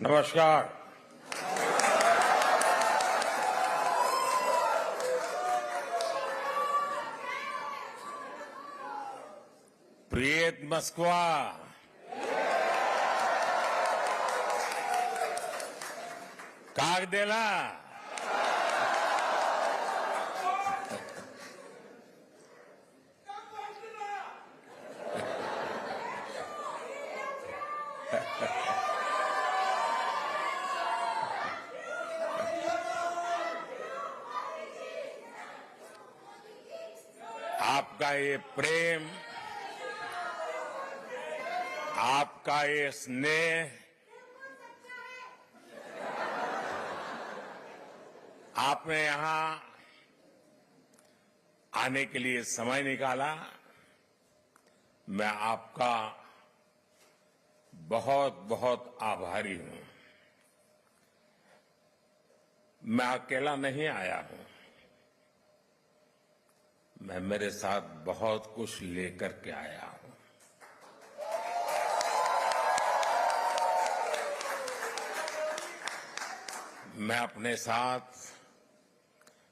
नमस्कार। प्रियत मोस्कवा, как дела? आपका ये प्रेम, आपका ये स्नेह, आपने यहां आने के लिए समय निकाला, मैं आपका बहुत बहुत आभारी हूं। मैं अकेला नहीं आया हूं, मैं मेरे साथ बहुत कुछ लेकर के आया हूं। मैं अपने साथ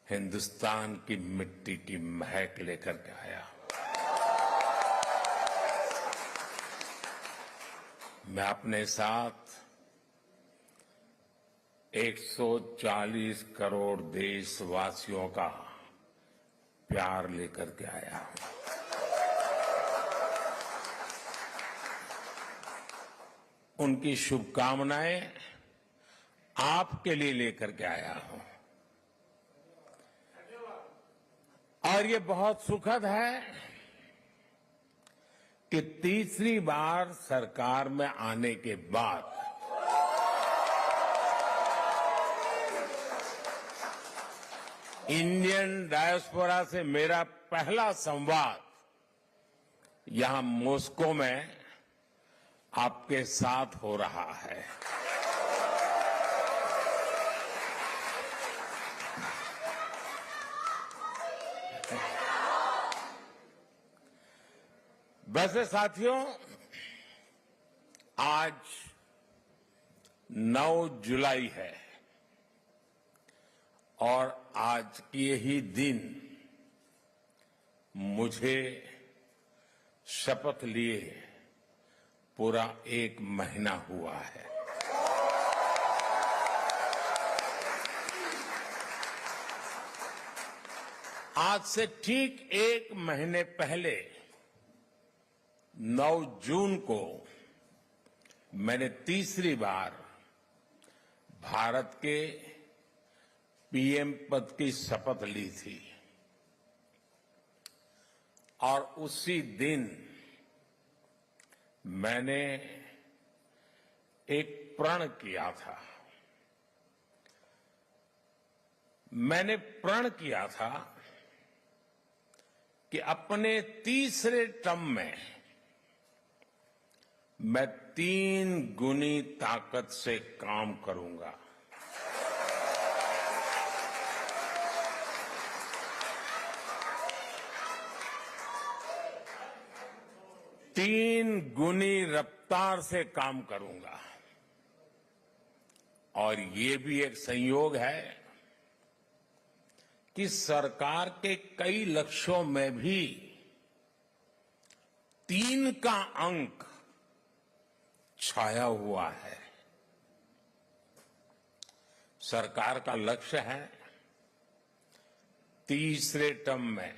हिंदुस्तान की मिट्टी की महक लेकर के आया हूं। मैं अपने साथ 140 करोड़ देशवासियों का प्यार लेकर के आया हूं। उनकी शुभकामनाएं आपके लिए लेकर के आया हूं। और ये बहुत सुखद है कि तीसरी बार सरकार में आने के बाद इंडियन डायस्पोरा से मेरा पहला संवाद यहां मॉस्को में आपके साथ हो रहा है। वैसे साथियों, आज 9 जुलाई है और आज के ही दिन मुझे शपथ लिए पूरा 1 महीना हुआ है। आज से ठीक 1 महीने पहले 9 जून को मैंने तीसरी बार भारत के पीएम पद की शपथ ली थी और उसी दिन मैंने एक प्रण किया था। मैंने प्रण किया था कि अपने तीसरे टर्म में मैं 3 गुनी ताकत से काम करूंगा। तीन गुनी रफ्तार से काम करूंगा। और ये भी एक संयोग है कि सरकार के कई लक्ष्यों में भी 3 का अंक छाया हुआ है। सरकार का लक्ष्य है तीसरे टर्म में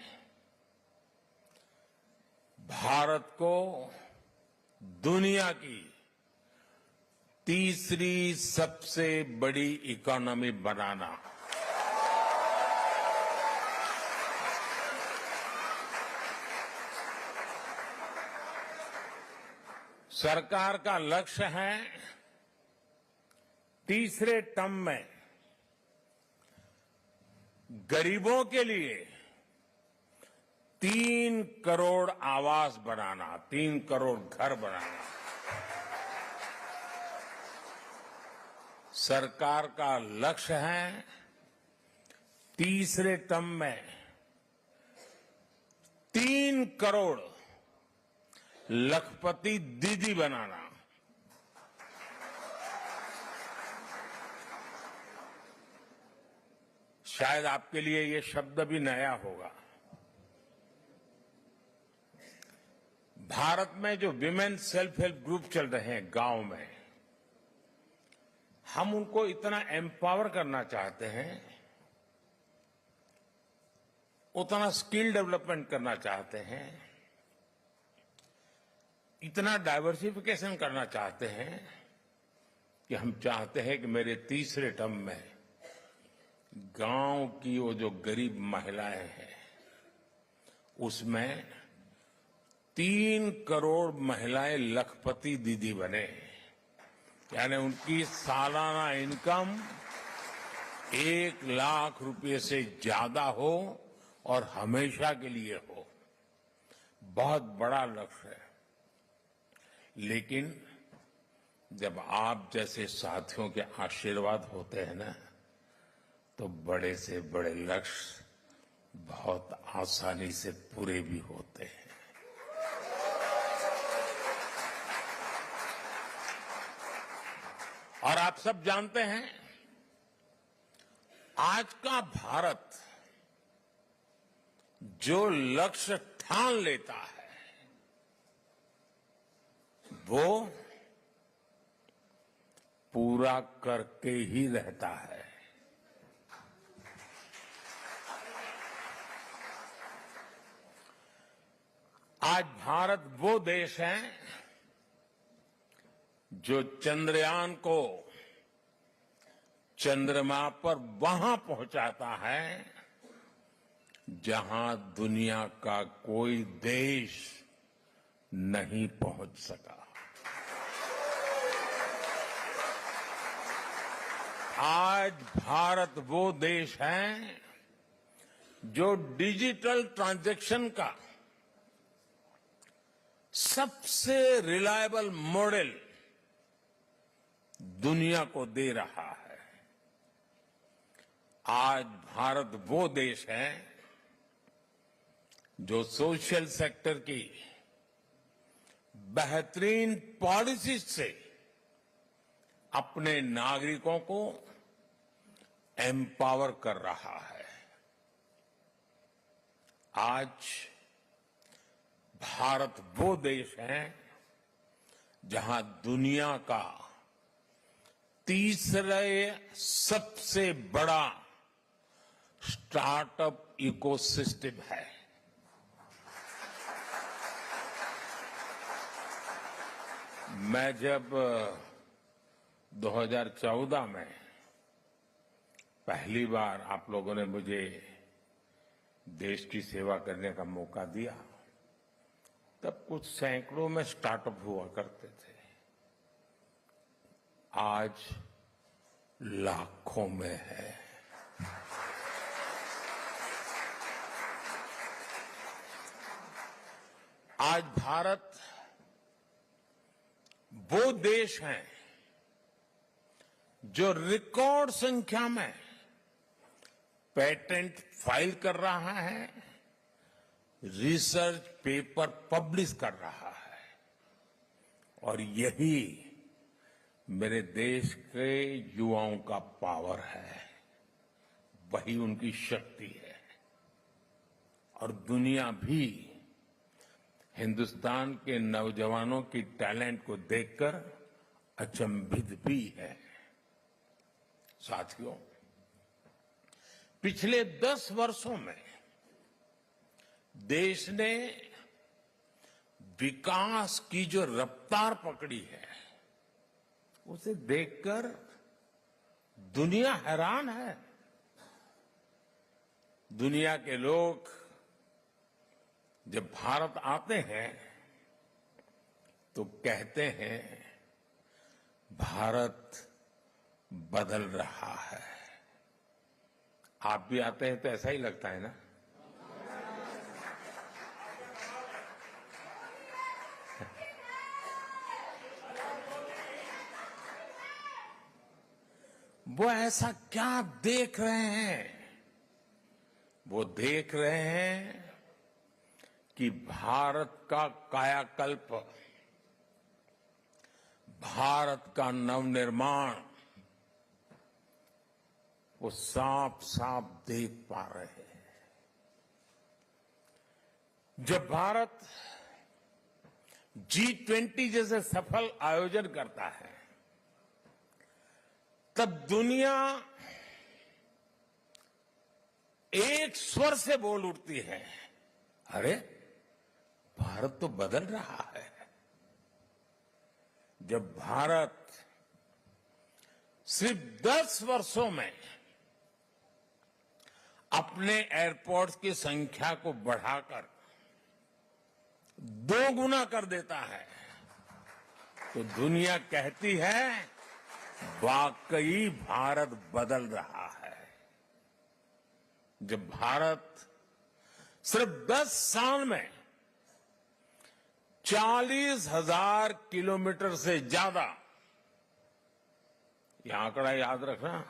भारत को दुनिया की तीसरी सबसे बड़ी इकोनॉमी बनाना। सरकार का लक्ष्य है तीसरे टर्म में गरीबों के लिए 3 करोड़ आवास बनाना, 3 करोड़ घर बनाना। सरकार का लक्ष्य है तीसरे टर्म में 3 करोड़ लखपति दीदी बनाना। शायद आपके लिए ये शब्द भी नया होगा। भारत में जो विमेन सेल्फ हेल्प ग्रुप चल रहे हैं गांव में, हम उनको इतना एम्पावर करना चाहते हैं, उतना स्किल डेवलपमेंट करना चाहते हैं, इतना डाइवर्सिफिकेशन करना चाहते हैं कि हम चाहते हैं कि मेरे तीसरे टर्म में गांव की वो जो गरीब महिलाएं हैं उसमें 3 करोड़ महिलाएं लखपति दीदी बने, यानी उनकी सालाना इनकम 1 लाख रुपए से ज्यादा हो और हमेशा के लिए हो। बहुत बड़ा लक्ष्य है, लेकिन जब आप जैसे साथियों के आशीर्वाद होते हैं ना, तो बड़े से बड़े लक्ष्य बहुत आसानी से पूरे भी होते हैं। और आप सब जानते हैं, आज का भारत जो लक्ष्य ठान लेता है वो पूरा करके ही रहता है। आज भारत वो देश है जो चंद्रयान को चंद्रमा पर वहां पहुंचाता है जहां दुनिया का कोई देश नहीं पहुंच सका। आज भारत वो देश है जो डिजिटल ट्रांजैक्शन का सबसे रिलायबल मॉडल दुनिया को दे रहा है। आज भारत वो देश है जो सोशल सेक्टर की बेहतरीन पॉलिसी से अपने नागरिकों को एम्पावर कर रहा है। आज भारत वो देश है जहां दुनिया का तीसरे सबसे बड़ा स्टार्टअप इकोसिस्टम है। मैं जब 2014 में पहली बार आप लोगों ने मुझे देश की सेवा करने का मौका दिया, तब कुछ सैकड़ों में स्टार्टअप हुआ करते थे। आज लाखों में है। आज भारत वो देश है जो रिकॉर्ड संख्या में पेटेंट फाइल कर रहा है, रिसर्च पेपर पब्लिश कर रहा है, और यही मेरे देश के युवाओं का पावर है, वही उनकी शक्ति है। और दुनिया भी हिंदुस्तान के नौजवानों की टैलेंट को देखकर अचंभित भी है। साथियों, पिछले 10 वर्षों में देश ने विकास की जो रफ्तार पकड़ी है, उसे देखकर दुनिया हैरान है। दुनिया के लोग जब भारत आते हैं तो कहते हैं भारत बदल रहा है। आप भी आते हैं तो ऐसा ही लगता है ना? वो ऐसा क्या देख रहे हैं? वो देख रहे हैं कि भारत का कायाकल्प, भारत का नवनिर्माण वो साफ साफ देख पा रहे हैं। जब भारत G20 जैसे सफल आयोजन करता है, तब दुनिया एक स्वर से बोल उठती है, अरे भारत तो बदल रहा है। जब भारत सिर्फ 10 वर्षों में अपने एयरपोर्ट्स की संख्या को बढ़ाकर 2 गुना कर देता है, तो दुनिया कहती है वाकई भारत बदल रहा है। जब भारत सिर्फ 10 साल में 40,000 किलोमीटर से ज्यादा, यह आंकड़ा याद रखना,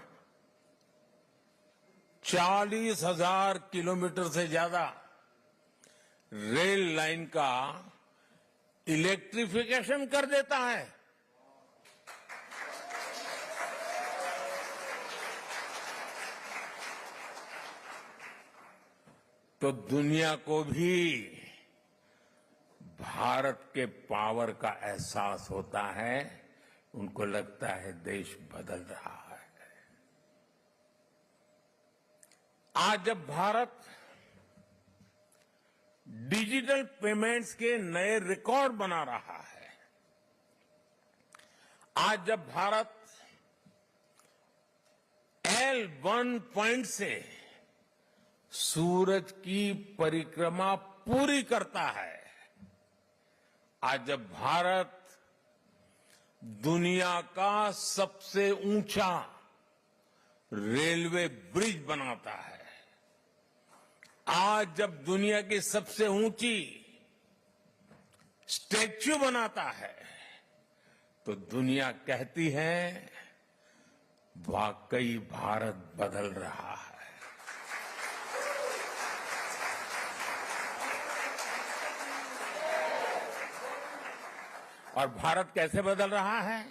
40,000 किलोमीटर से ज्यादा रेल लाइन का इलेक्ट्रिफिकेशन कर देता है, तो दुनिया को भी भारत के पावर का एहसास होता है। उनको लगता है देश बदल रहा है। आज जब भारत डिजिटल पेमेंट्स के नए रिकॉर्ड बना रहा है, आज जब भारत L1 पॉइंट से सूरज की परिक्रमा पूरी करता है, आज जब भारत दुनिया का सबसे ऊंचा रेलवे ब्रिज बनाता है, आज जब दुनिया की सबसे ऊंची स्टैच्यू बनाता है, तो दुनिया कहती है वाकई भारत बदल रहा है। और भारत कैसे बदल रहा है?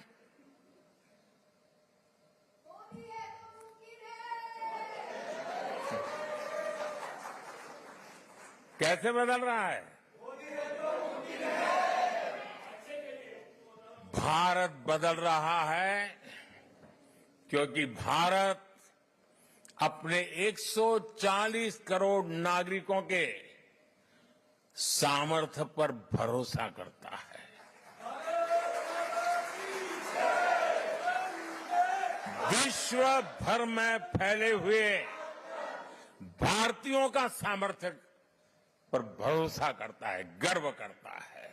कैसे बदल रहा है? भारत बदल रहा है क्योंकि भारत अपने 140 करोड़ नागरिकों के सामर्थ्य पर भरोसा करता है। विश्व भर में फैले हुए भारतीयों का सामर्थ्य पर भरोसा करता है, गर्व करता है।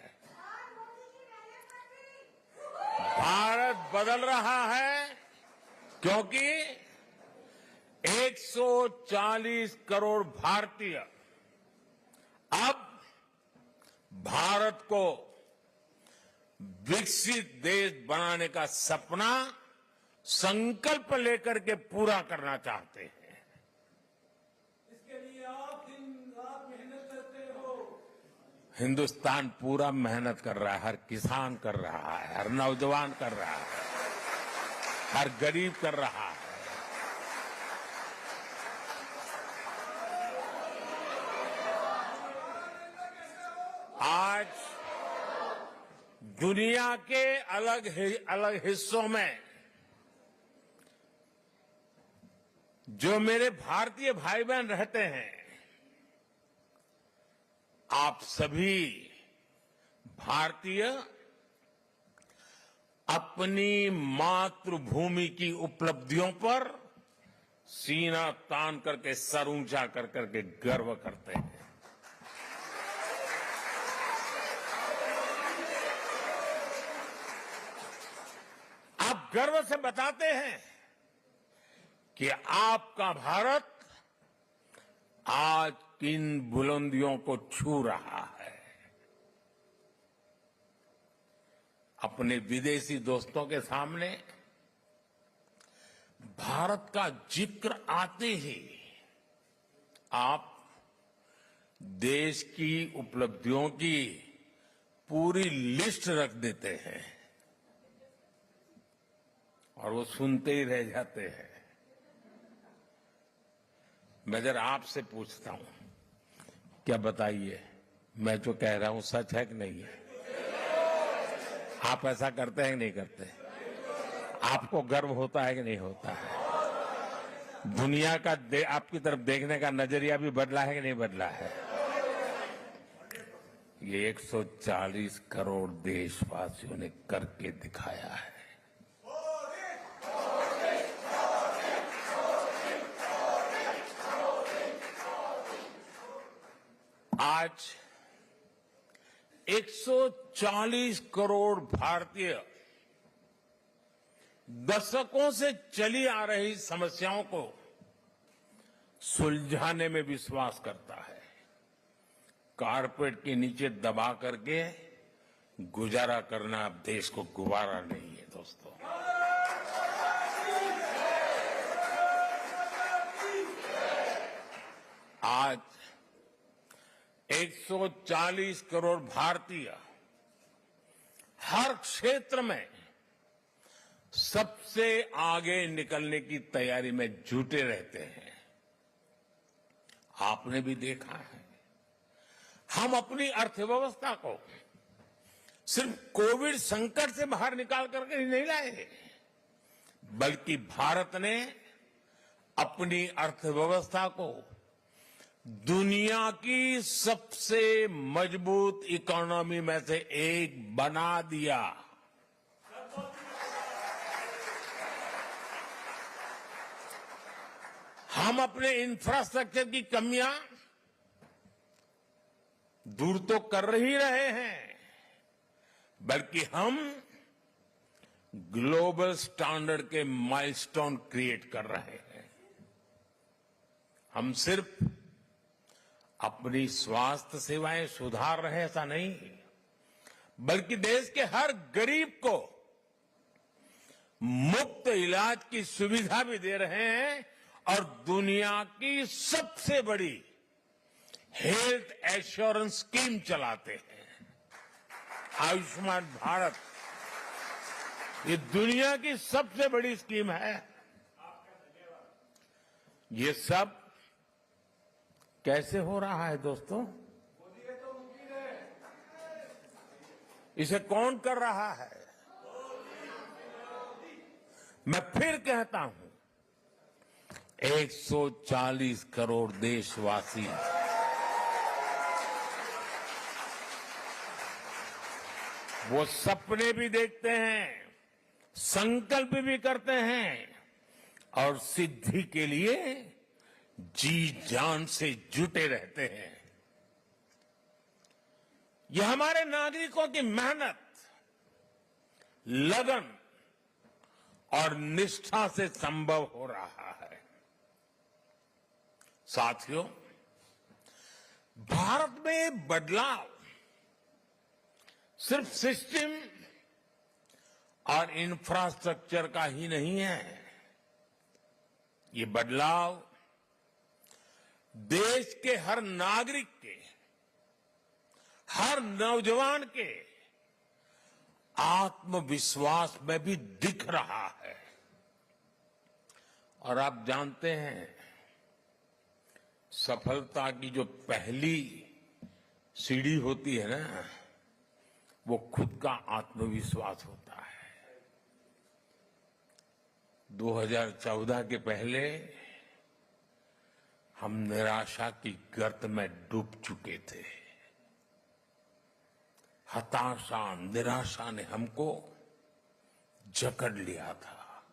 भारत बदल रहा है क्योंकि 140 करोड़ भारतीय अब भारत को विकसित देश बनाने का सपना संकल्प लेकर के पूरा करना चाहते हैं। इसके लिए आप दिन रात मेहनत करते हो। हिंदुस्तान पूरा मेहनत कर रहा है, हर किसान कर रहा है, हर नौजवान कर रहा है, हर गरीब कर रहा है। आज दुनिया के अलग हिस्सों में जो मेरे भारतीय भाई बहन रहते हैं, आप सभी भारतीय अपनी मातृभूमि की उपलब्धियों पर सीना तान करके, सर ऊंचा कर करके गर्व करते हैं। आप गर्व से बताते हैं कि आपका भारत आज किन बुलंदियों को छू रहा है। अपने विदेशी दोस्तों के सामने भारत का जिक्र आते ही आप देश की उपलब्धियों की पूरी लिस्ट रख देते हैं और वो सुनते ही रह जाते हैं। मैं जरा आपसे पूछता हूं, क्या बताइए, मैं जो कह रहा हूं सच है कि नहीं है? आप ऐसा करते हैं कि नहीं करते? आपको गर्व होता है कि नहीं होता है? दुनिया का आपकी तरफ देखने का नजरिया भी बदला है कि नहीं बदला है? ये 140 करोड़ देशवासियों ने करके दिखाया है। आज 140 करोड़ भारतीय दशकों से चली आ रही समस्याओं को सुलझाने में विश्वास करता है। कारपेट के नीचे दबा करके गुजारा करना अब देश को गुवारा नहीं है दोस्तों। आज 140 करोड़ भारतीय हर क्षेत्र में सबसे आगे निकलने की तैयारी में जुटे रहते हैं। आपने भी देखा है, हम अपनी अर्थव्यवस्था को सिर्फ कोविड संकट से बाहर निकाल करके ही नहीं लाए, बल्कि भारत ने अपनी अर्थव्यवस्था को दुनिया की सबसे मजबूत इकोनॉमी में से एक बना दिया। हम अपने इंफ्रास्ट्रक्चर की कमियां दूर तो कर ही रहे हैं, बल्कि हम ग्लोबल स्टैंडर्ड के माइलस्टोन क्रिएट कर रहे हैं। हम सिर्फ अपनी स्वास्थ्य सेवाएं सुधार रहे ऐसा नहीं, बल्कि देश के हर गरीब को मुफ्त इलाज की सुविधा भी दे रहे हैं और दुनिया की सबसे बड़ी हेल्थ एश्योरेंस स्कीम चलाते हैं। आयुष्मान भारत ये दुनिया की सबसे बड़ी स्कीम है। ये सब कैसे हो रहा है दोस्तों? इसे कौन कर रहा है? मैं फिर कहता हूं, 140 करोड़ देशवासी वो सपने भी देखते हैं, संकल्प भी करते हैं और सिद्धि के लिए जी जान से जुटे रहते हैं। यह हमारे नागरिकों की मेहनत, लगन और निष्ठा से संभव हो रहा है। साथियों, भारत में बदलाव सिर्फ सिस्टम और इंफ्रास्ट्रक्चर का ही नहीं है। ये बदलाव देश के हर नागरिक के, हर नौजवान के आत्मविश्वास में भी दिख रहा है। और आप जानते हैं, सफलता की जो पहली सीढ़ी होती है ना, वो खुद का आत्मविश्वास होता है। 2014 के पहले हम निराशा की गर्त में डूब चुके थे। हताशा, निराशा ने हमको जकड़ लिया था।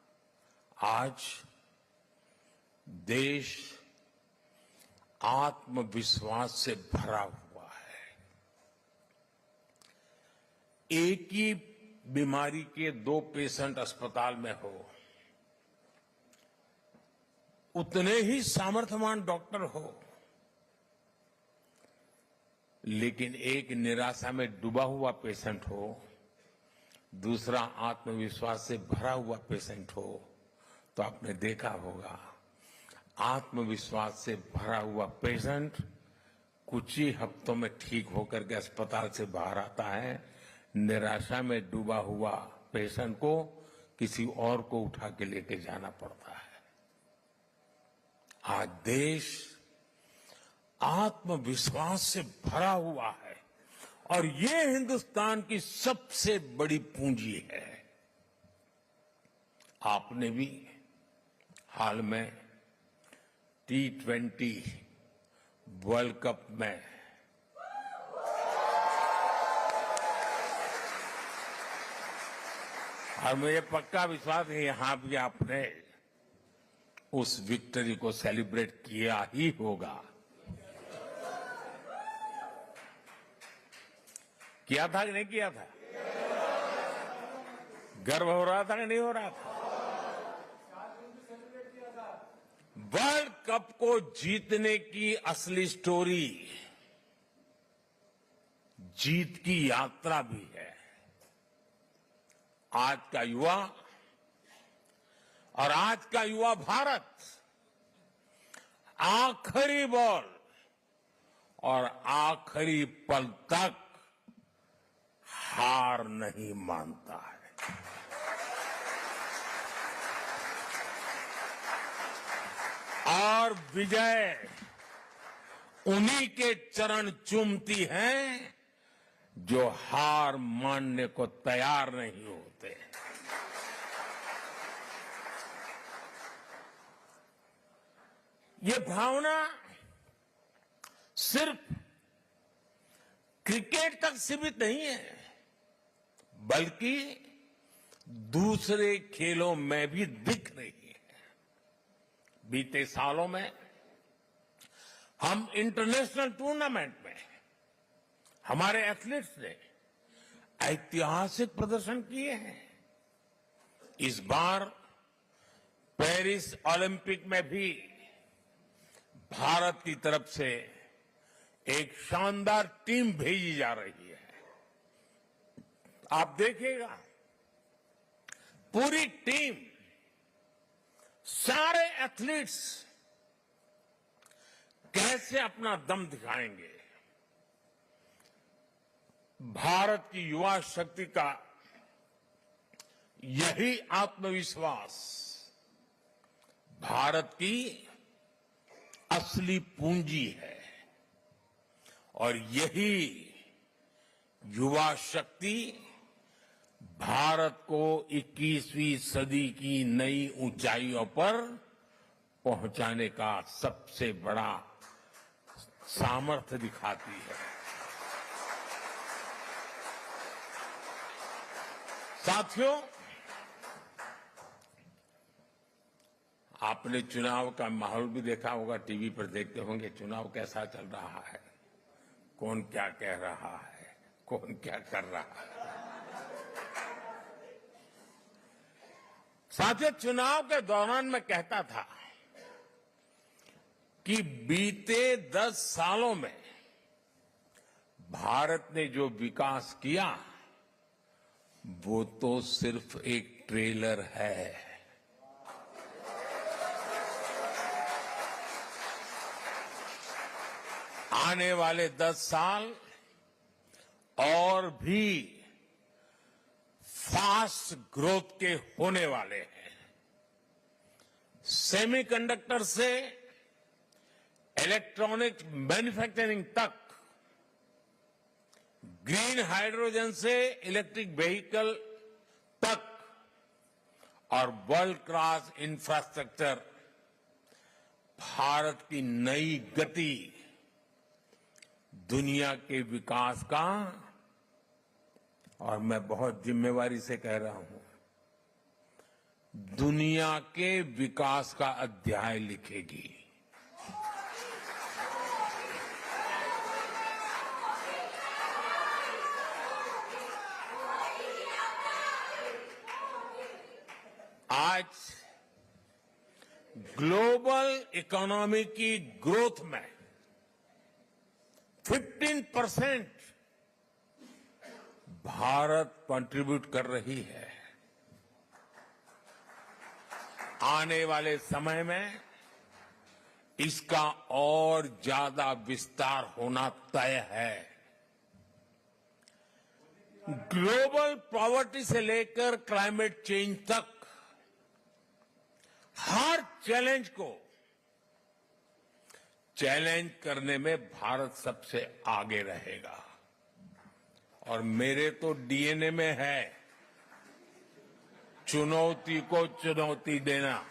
आज देश आत्मविश्वास से भरा हुआ है। एक ही बीमारी के 2 पेशेंट अस्पताल में हो, उतने ही सामर्थ्यवान डॉक्टर हो, लेकिन एक निराशा में डूबा हुआ पेशेंट हो, दूसरा आत्मविश्वास से भरा हुआ पेशेंट हो, तो आपने देखा होगा आत्मविश्वास से भरा हुआ पेशेंट कुछ ही हफ्तों में ठीक होकर के अस्पताल से बाहर आता है। निराशा में डूबा हुआ पेशेंट को किसी और को उठा के लेके जाना पड़ता है। आज देश आत्मविश्वास से भरा हुआ है और ये हिंदुस्तान की सबसे बड़ी पूंजी है। आपने भी हाल में T20 वर्ल्ड कप में और मुझे पक्का विश्वास है यहां भी आपने उस विक्ट्री को सेलिब्रेट किया ही होगा। किया था कि नहीं किया था? गर्व हो रहा था कि नहीं हो रहा था? वर्ल्ड कप को जीतने की असली स्टोरी जीत की यात्रा भी है। आज का युवा और आज का युवा भारत आखिरी बॉल और आखिरी पल तक हार नहीं मानता है। और विजय उन्हीं के चरण चूमती है जो हार मानने को तैयार नहीं होते। ये भावना सिर्फ क्रिकेट तक सीमित नहीं है, बल्कि दूसरे खेलों में भी दिख रही है। बीते सालों में हम इंटरनेशनल टूर्नामेंट में हमारे एथलीट्स ने ऐतिहासिक प्रदर्शन किए हैं। इस बार पेरिस ओलंपिक में भी भारत की तरफ से एक शानदार टीम भेजी जा रही है। आप देखिएगा, पूरी टीम, सारे एथलीट्स कैसे अपना दम दिखाएंगे। भारत की युवा शक्ति का यही आत्मविश्वास भारत की असली पूंजी है और यही युवा शक्ति भारत को 21वीं सदी की नई ऊंचाइयों पर पहुंचाने का सबसे बड़ा सामर्थ्य दिखाती है। साथियों, आपने चुनाव का माहौल भी देखा होगा, टीवी पर देखते होंगे चुनाव कैसा चल रहा है, कौन क्या कह रहा है, कौन क्या कर रहा है। साथियों, चुनाव के दौरान मैं कहता था कि बीते 10 सालों में भारत ने जो विकास किया वो तो सिर्फ एक ट्रेलर है। आने वाले 10 साल और भी फास्ट ग्रोथ के होने वाले हैं। सेमीकंडक्टर से इलेक्ट्रॉनिक्स मैन्युफैक्चरिंग तक, ग्रीन हाइड्रोजन से इलेक्ट्रिक व्हीकल तक और वर्ल्ड क्लास इंफ्रास्ट्रक्चर, भारत की नई गति दुनिया के विकास का, और मैं बहुत जिम्मेवारी से कह रहा हूं, दुनिया के विकास का अध्याय लिखेगी। आज ग्लोबल इकोनॉमी की ग्रोथ में 15% भारत कंट्रीब्यूट कर रही है। आने वाले समय में इसका और ज्यादा विस्तार होना तय है। ग्लोबल पॉवर्टी से लेकर क्लाइमेट चेंज तक हर चैलेंज को चैलेंज करने में भारत सबसे आगे रहेगा और मेरे तो डीएनए में है चुनौती को चुनौती देना।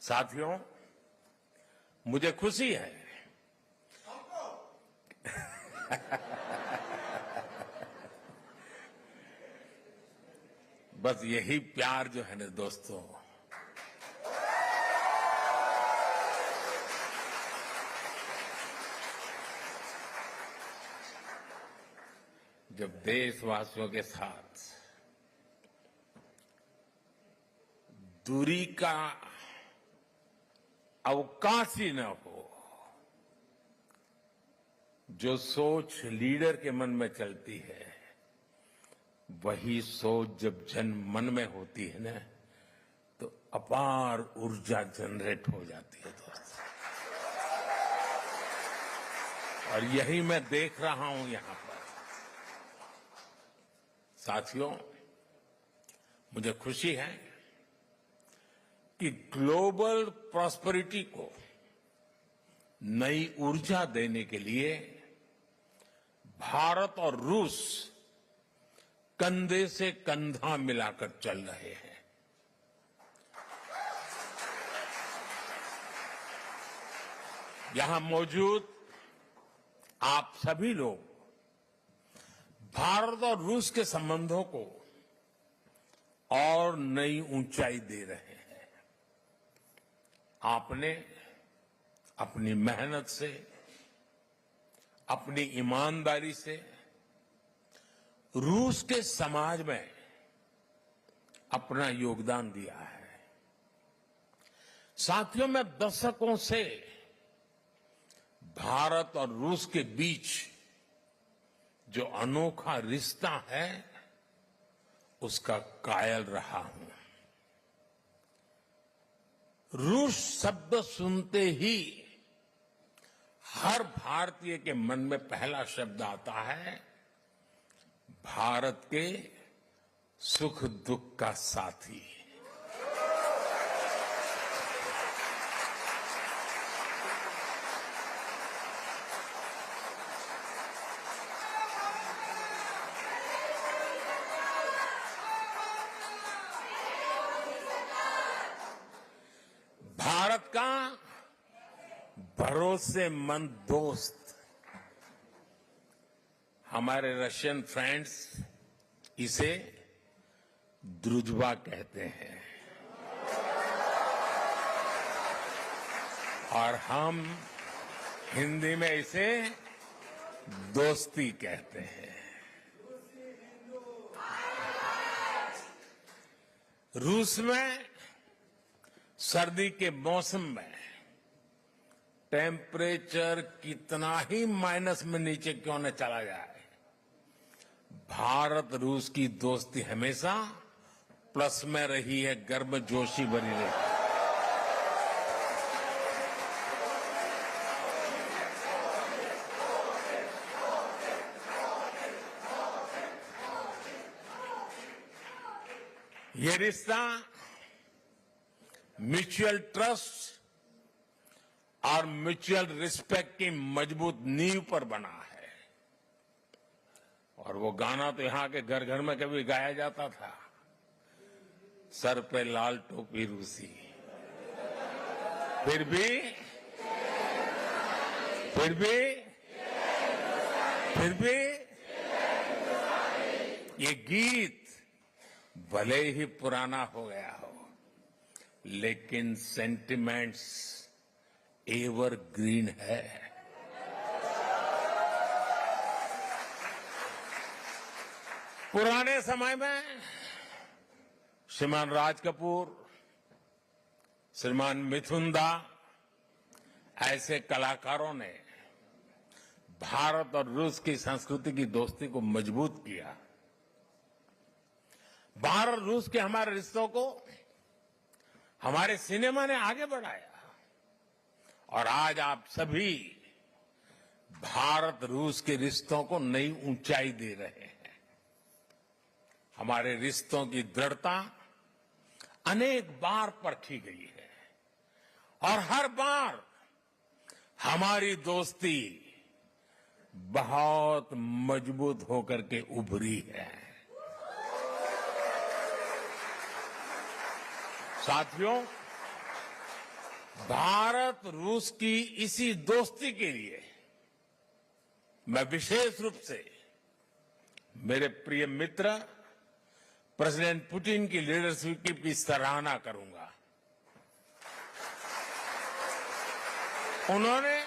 साथियों, मुझे खुशी है बस यही प्यार जो है ना दोस्तों, जब देशवासियों के साथ दूरी का अवकाश ही न हो, जो सोच लीडर के मन में चलती है वही सोच जब जन मन में होती है ना तो अपार ऊर्जा जनरेट हो जाती है दोस्तों। और यही मैं देख रहा हूं यहां पर। साथियों, मुझे खुशी है कि ग्लोबल प्रॉस्पेरिटी को नई ऊर्जा देने के लिए भारत और रूस कंधे से कंधा मिलाकर चल रहे हैं। यहां मौजूद आप सभी लोग भारत और रूस के संबंधों को और नई ऊंचाई दे रहे हैं। आपने अपनी मेहनत से, अपनी ईमानदारी से रूस के समाज में अपना योगदान दिया है। साथियों, मैं दशकों से भारत और रूस के बीच जो अनोखा रिश्ता है उसका कायल रहा हूं। रूस शब्द सुनते ही हर भारतीय के मन में पहला शब्द आता है भारत के सुख दुख का साथी। भारत का भरोसेमंद दोस्त। हमारे रशियन फ्रेंड्स इसे द्रुजबा कहते हैं और हम हिंदी में इसे दोस्ती कहते हैं। रूस में सर्दी के मौसम में टेम्परेचर कितना ही माइनस में नीचे क्यों न चला जाए, भारत रूस की दोस्ती हमेशा प्लस में रही है, गर्मजोशी बनी रही। ये रिश्ता म्यूचुअल ट्रस्ट और म्यूचुअल रिस्पेक्ट की मजबूत नींव पर बना है। और वो गाना तो यहां के घर घर में कभी गाया जाता था, सर पे लाल टोपी रूसी, फिर भी ये गीत भले ही पुराना हो गया हो लेकिन सेंटिमेंट्स एवरग्रीन है। पुराने समय में श्रीमान राज कपूर, श्रीमान मिथुन दा ऐसे कलाकारों ने भारत और रूस की संस्कृति की दोस्ती को मजबूत किया। भारत रूस के हमारे रिश्तों को हमारे सिनेमा ने आगे बढ़ाया और आज आप सभी भारत रूस के रिश्तों को नई ऊंचाई दे रहे हैं। हमारे रिश्तों की दृढ़ता अनेक बार परखी गई है और हर बार हमारी दोस्ती बहुत मजबूत होकर के उभरी है। साथियों, भारत रूस की इसी दोस्ती के लिए मैं विशेष रूप से मेरे प्रिय मित्र प्रेसिडेंट पुतिन की लीडरशिप की सराहना करूंगा। उन्होंने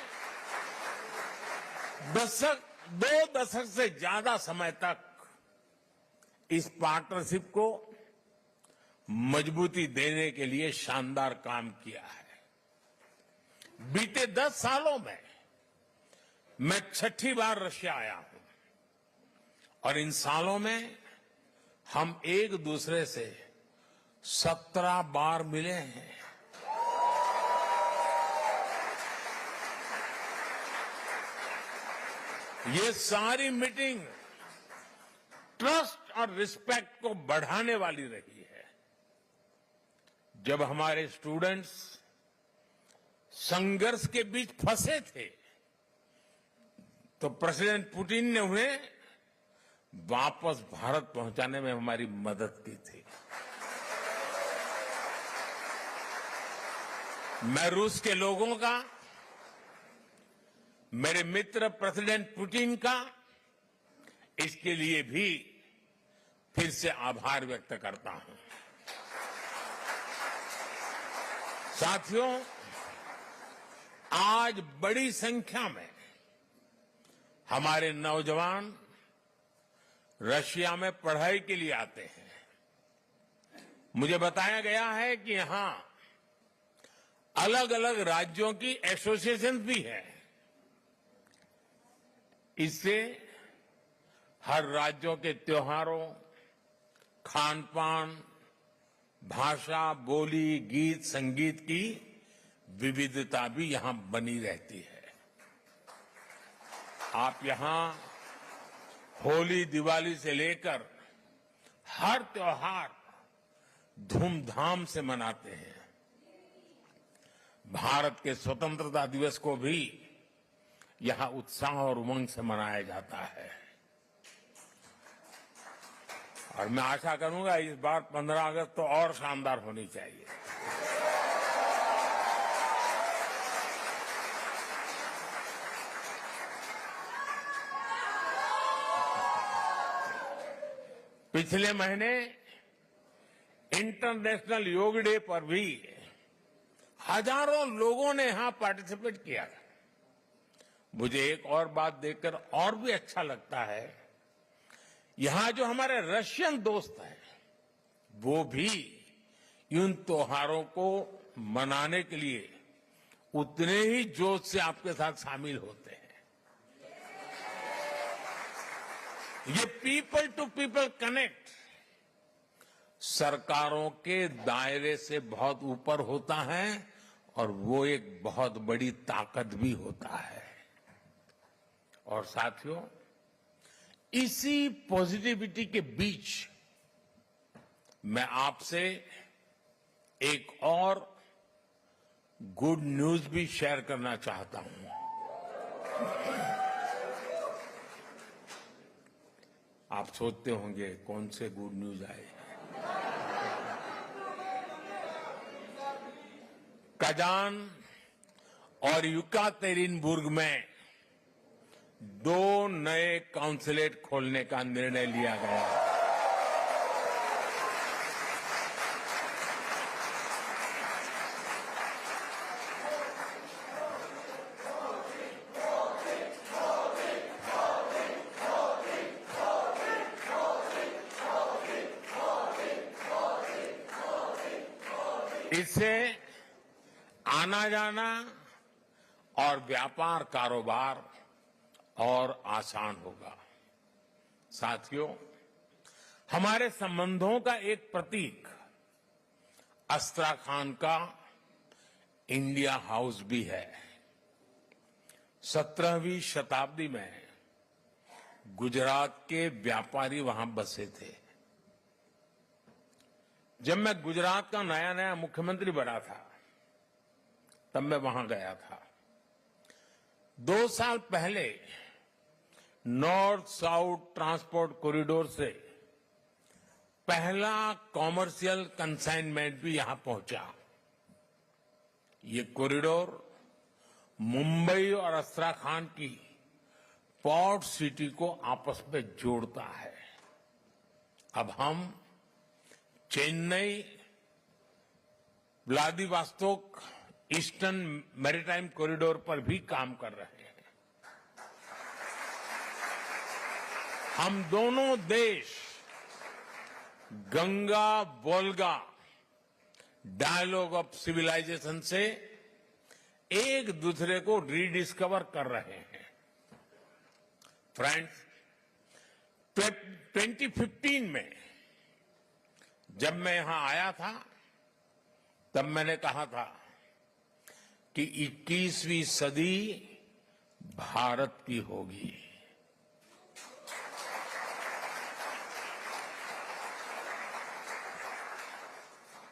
दो दशक से ज्यादा समय तक इस पार्टनरशिप को मजबूती देने के लिए शानदार काम किया है। बीते 10 सालों में मैं 6ठी बार रशिया आया हूं और इन सालों में हम एक दूसरे से 17 बार मिले हैं। ये सारी मीटिंग ट्रस्ट और रिस्पेक्ट को बढ़ाने वाली रही है। जब हमारे स्टूडेंट्स संघर्ष के बीच फंसे थे तो प्रेसिडेंट पुतिन ने उन्हें वापस भारत पहुंचाने में हमारी मदद की थी। मैं रूस के लोगों का, मेरे मित्र प्रेसिडेंट पुतिन का इसके लिए भी फिर से आभार व्यक्त करता हूं। साथियों, आज बड़ी संख्या में हमारे नौजवान रशिया में पढ़ाई के लिए आते हैं। मुझे बताया गया है कि यहां अलग अलग राज्यों की एसोसिएशन भी है। इससे हर राज्यों के त्योहारों, खान पान, भाषा, बोली, गीत, संगीत की विविधता भी यहां बनी रहती है। आप यहां होली, दिवाली से लेकर हर त्योहार धूमधाम से मनाते हैं। भारत के स्वतंत्रता दिवस को भी यहां उत्साह और उमंग से मनाया जाता है और मैं आशा करूंगा इस बार 15 अगस्त तो और शानदार होनी चाहिए। पिछले महीने इंटरनेशनल योग डे पर भी हजारों लोगों ने यहां पार्टिसिपेट किया। मुझे एक और बात देखकर और भी अच्छा लगता है, यहां जो हमारे रशियन दोस्त हैं वो भी इन त्योहारों को मनाने के लिए उतने ही जोश से आपके साथ शामिल होते हैं। ये पीपल टू पीपल कनेक्ट सरकारों के दायरे से बहुत ऊपर होता है और वो एक बहुत बड़ी ताकत भी होता है। और साथियों, इसी पॉजिटिविटी के बीच मैं आपसे एक और गुड न्यूज भी शेयर करना चाहता हूं। आप सोचते होंगे कौन से गुड न्यूज आए। कजान और युकातेरिनबुर्ग में 2 नए काउंसलेट खोलने का निर्णय लिया गया है। इससे आना जाना और व्यापार कारोबार और आसान होगा। साथियों, हमारे संबंधों का एक प्रतीक अस्त्राखान का इंडिया हाउस भी है। 17वीं शताब्दी में गुजरात के व्यापारी वहां बसे थे। जब मैं गुजरात का नया नया मुख्यमंत्री बना था, तब मैं वहां गया था। 2 साल पहले नॉर्थ साउथ ट्रांसपोर्ट कॉरिडोर से पहला कॉमर्शियल कंसाइनमेंट भी यहां पहुंचा। ये कॉरिडोर मुंबई और अस्त्राखान की पोर्ट सिटी को आपस में जोड़ता है। अब हम Chennai Vladivostok eastern maritime corridor पर भी काम कर रहे हैं। हम दोनों देश Ganga Volga dialogue of civilisation से एक दूसरे को रीडिस्कवर कर रहे हैं। फ्रेंड्स, 2015 में जब मैं यहां आया था, तब मैंने कहा था कि 21वीं सदी भारत की होगी।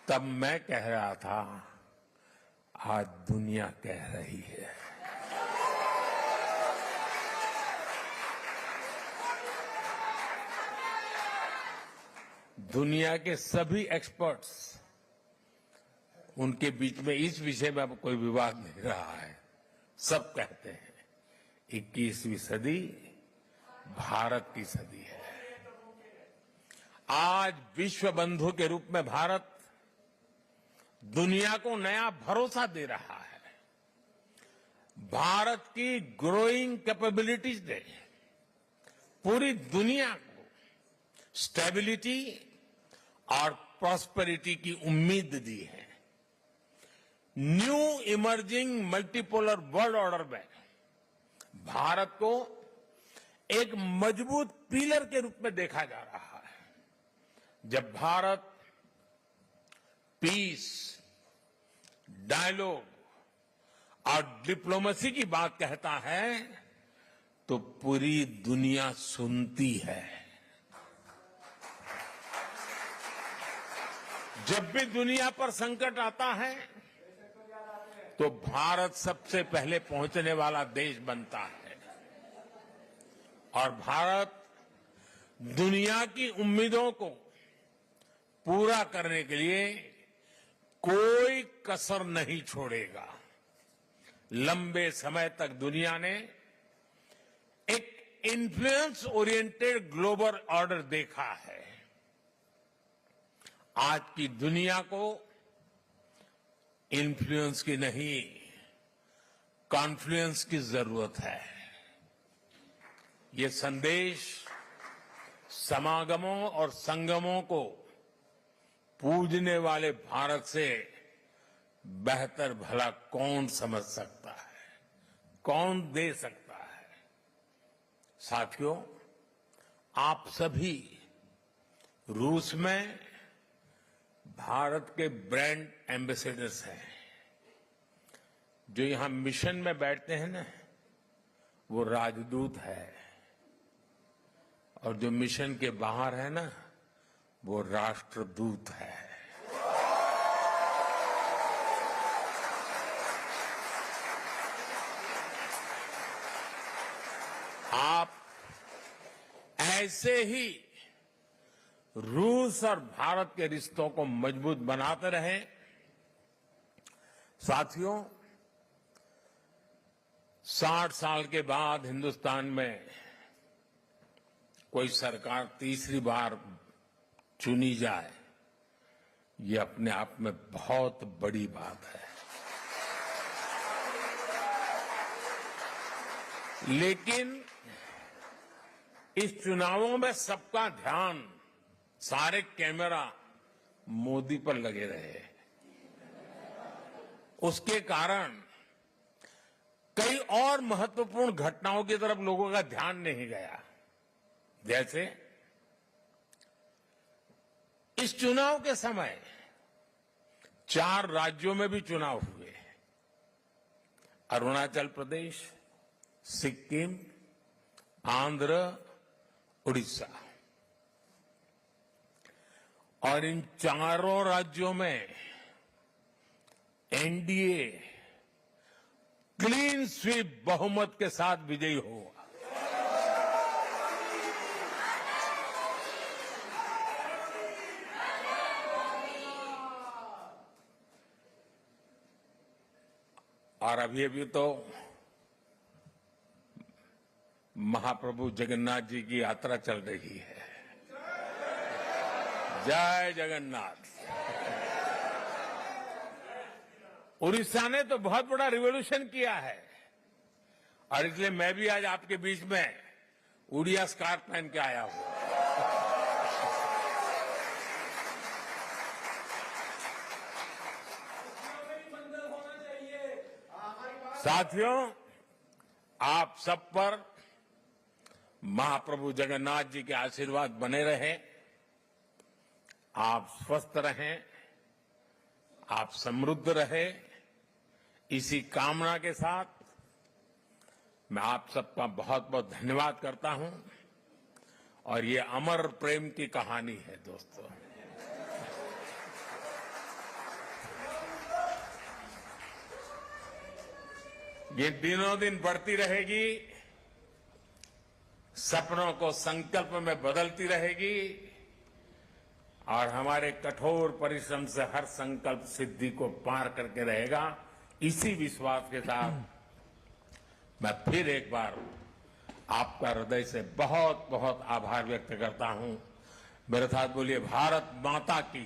तब मैं कह रहा था, आज दुनिया कह रही है। दुनिया के सभी एक्सपर्ट्स, उनके बीच में इस विषय में अब कोई विवाद नहीं रहा है। सब कहते हैं 21वीं सदी भारत की सदी है। आज विश्व बंधु के रूप में भारत दुनिया को नया भरोसा दे रहा है। भारत की ग्रोइंग कैपेबिलिटीज ने पूरी दुनिया को स्टेबिलिटी और प्रॉस्पेरिटी की उम्मीद दी है। New emerging multipolar world order में भारत को एक मजबूत पिलर के रूप में देखा जा रहा है। जब भारत पीस, डायलॉग और डिप्लोमेसी की बात कहता है, तो पूरी दुनिया सुनती है। जब भी दुनिया पर संकट आता है, तो भारत सबसे पहले पहुंचने वाला देश बनता है। और भारत दुनिया की उम्मीदों को पूरा करने के लिए कोई कसर नहीं छोड़ेगा। लंबे समय तक दुनिया ने एक इन्फ्लुएंस ओरिएंटेड ग्लोबल ऑर्डर देखा है। आज की दुनिया को इन्फ्लुएंस की नहीं, कॉन्फ्लुएंस की जरूरत है। ये संदेश समागमों और संगमों को पूजने वाले भारत से बेहतर भला कौन समझ सकता है, कौन दे सकता है। साथियों, आप सभी रूस में भारत के ब्रांड एम्बेसडर्स हैं। जो यहां मिशन में बैठते हैं ना, वो राजदूत है, और जो मिशन के बाहर है ना, वो राष्ट्रदूत है। आप ऐसे ही रूस और भारत के रिश्तों को मजबूत बनाते रहें। साथियों, 60 साल के बाद हिंदुस्तान में कोई सरकार तीसरी बार चुनी जाए, ये अपने आप में बहुत बड़ी बात है। लेकिन इस चुनावों में सबका ध्यान, सारे कैमरा मोदी पर लगे रहे। उसके कारण कई और महत्वपूर्ण घटनाओं की तरफ लोगों का ध्यान नहीं गया। जैसे इस चुनाव के समय 4 राज्यों में भी चुनाव हुए। अरुणाचल प्रदेश, सिक्किम, आंध्र, उड़ीसा। और इन चारों राज्यों में एनडीए क्लीन स्वीप बहुमत के साथ विजयी हुआ। और अभी तो महाप्रभु जगन्नाथ जी की यात्रा चल रही है। जय जगन्नाथ। उड़ीसा ने तो बहुत बड़ा रिवॉल्यूशन किया है और इसलिए मैं भी आज आपके बीच में उड़िया स्कार्फ पहन के आया हूं। मंदिर होना चाहिए। साथियों, आप सब पर महाप्रभु जगन्नाथ जी के आशीर्वाद बने रहे। आप स्वस्थ रहें, आप समृद्ध रहे, इसी कामना के साथ मैं आप सबका बहुत बहुत धन्यवाद करता हूं। और ये अमर प्रेम की कहानी है दोस्तों। ये दिनों दिन बढ़ती रहेगी, सपनों को संकल्प में बदलती रहेगी और हमारे कठोर परिश्रम से हर संकल्प सिद्धि को पार करके रहेगा। इसी विश्वास के साथ मैं फिर एक बार आपका हृदय से बहुत बहुत आभार व्यक्त करता हूं। मेरे साथ बोलिए, भारत माता की,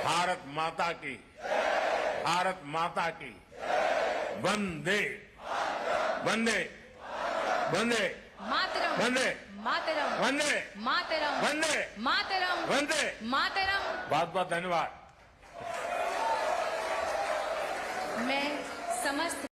भारत माता की, भारत माता की। वंदे वंदे वंदे मातरम वंदे मातरम वंदे मातरम वंदे मातरम वंदे। मातरम। बहुत बहुत धन्यवाद। मैं समस्त